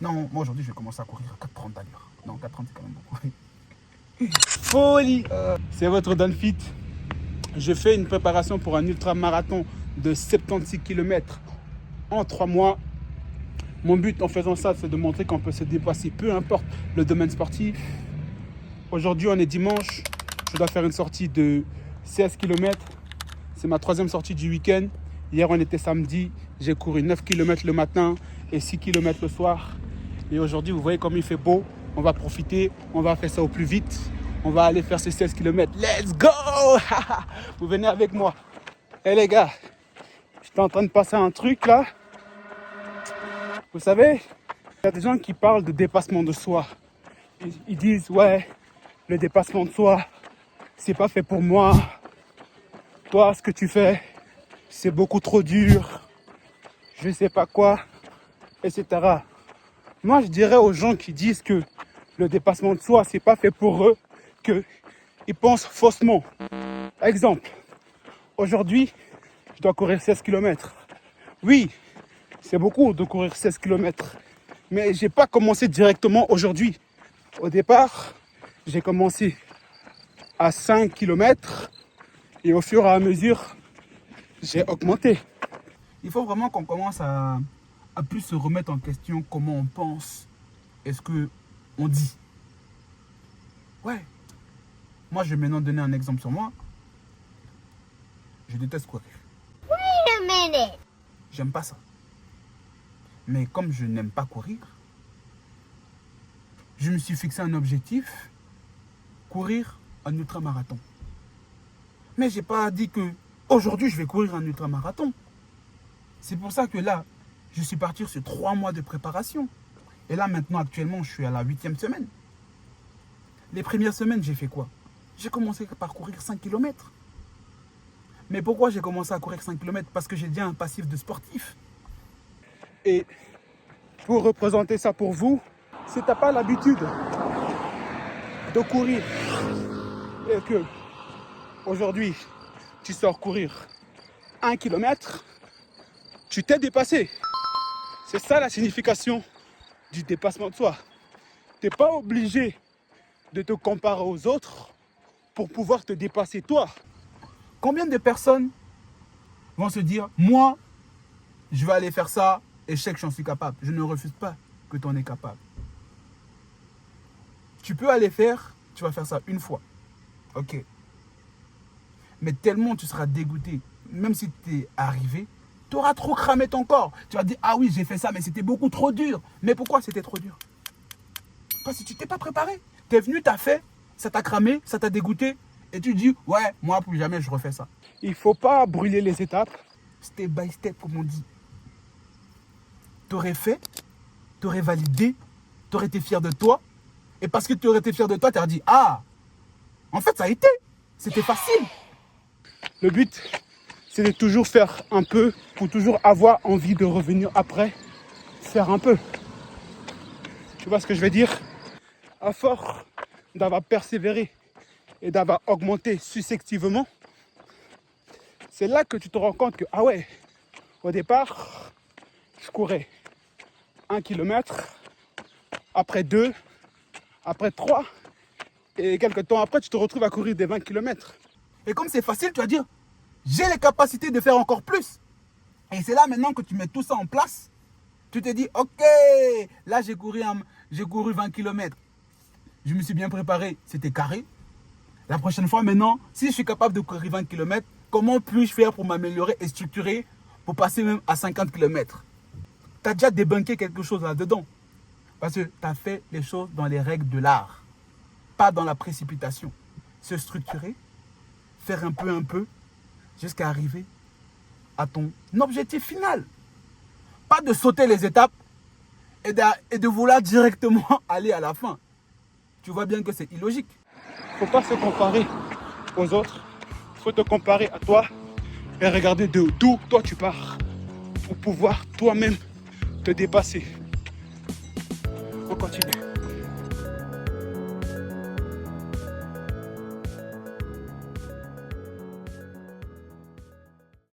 Non, moi aujourd'hui, je vais commencer à courir à 4,30 d'ailleurs. Non, 4,30 c'est quand même beaucoup. Folie. C'est votre Danfit. Je fais une préparation pour un ultramarathon de 76 km en 3 mois. Mon but en faisant ça, c'est de montrer qu'on peut se dépasser, peu importe le domaine sportif. Aujourd'hui, on est dimanche. Je dois faire une sortie de 16 km. C'est ma 3e sortie du week-end. Hier, on était samedi. J'ai couru 9 km le matin et 6 km le soir. Et aujourd'hui, vous voyez comme il fait beau. On va profiter. On va faire ça au plus vite. On va aller faire ces 16 km. Let's go! Vous venez avec moi. Eh les gars, j'étais en train de passer un truc là. Vous savez, il y a des gens qui parlent de dépassement de soi. Ils disent, ouais, le dépassement de soi, c'est pas fait pour moi. Toi, ce que tu fais, c'est beaucoup trop dur. Je sais pas quoi, etc. Moi, je dirais aux gens qui disent que le dépassement de soi, c'est pas fait pour eux, qu'ils pensent faussement. Exemple, aujourd'hui, je dois courir 16 km. Oui, c'est beaucoup de courir 16 km. Mais j'ai pas commencé directement aujourd'hui. Au départ, j'ai commencé à 5 km et au fur et à mesure, j'ai augmenté. Il faut vraiment qu'on commence à plus se remettre en question comment on pense et ce qu'on dit. Ouais. Moi, je vais maintenant donner un exemple sur moi. Je déteste courir. Wait a minute. J'aime pas ça. Mais comme je n'aime pas courir, je me suis fixé un objectif, courir un ultramarathon. Mais j'ai pas dit que aujourd'hui je vais courir un ultramarathon. C'est pour ça que là, je suis parti sur 3 mois de préparation. Et là maintenant, actuellement, je suis à la 8e semaine. Les premières semaines, j'ai fait quoi? J'ai commencé par courir 5 km. Mais pourquoi j'ai commencé à courir 5 km? Parce que j'ai déjà un passif de sportif. Et pour représenter ça pour vous, si tu n'as pas l'habitude de courir et que aujourd'hui tu sors courir 1 km, tu t'es dépassé. C'est ça la signification du dépassement de soi. Tu n'es pas obligé de te comparer aux autres pour pouvoir te dépasser toi. Combien de personnes vont se dire, moi, je vais aller faire ça et je sais que j'en suis capable. Je ne refuse pas que tu en es capable. Tu peux aller faire, tu vas faire ça une fois. Ok. Mais tellement tu seras dégoûté, même si tu es arrivé, tu auras trop cramé ton corps. Tu vas dire, ah oui, j'ai fait ça, mais c'était beaucoup trop dur. Mais pourquoi c'était trop dur? Parce que tu t'es pas préparé. Tu es venu, tu as fait, ça t'a cramé, ça t'a dégoûté. Et tu dis, ouais, moi, plus jamais je refais ça. Il ne faut pas brûler les étapes. Step by step, comme on dit. Tu aurais fait, tu aurais validé, tu aurais été fier de toi. Et parce que tu aurais été fier de toi, tu aurais dit, ah, en fait, ça a été. C'était facile. Le but, c'est de toujours faire un peu pour toujours avoir envie de revenir après, faire un peu. Tu vois ce que je veux dire? À force d'avoir persévéré et d'avoir augmenté successivement, c'est là que tu te rends compte que, ah ouais, au départ, je courais 1 km, après 2, après 3, et quelques temps après, tu te retrouves à courir des 20 km. Et comme c'est facile, tu vas dire, j'ai les capacités de faire encore plus. Et c'est là maintenant que tu mets tout ça en place. Tu te dis, ok, là j'ai couru 20 km. Je me suis bien préparé, c'était carré. La prochaine fois maintenant, si je suis capable de courir 20 km, comment puis-je faire pour m'améliorer et structurer pour passer même à 50 km? Tu as déjà débunké quelque chose là-dedans. Parce que tu as fait les choses dans les règles de l'art. Pas dans la précipitation. Se structurer, faire un peu, jusqu'à arriver à ton objectif final. Pas de sauter les étapes et de vouloir directement aller à la fin. Tu vois bien que c'est illogique. Il ne faut pas se comparer aux autres. Il faut te comparer à toi et regarder d'où toi tu pars pour pouvoir toi-même te dépasser. On continue.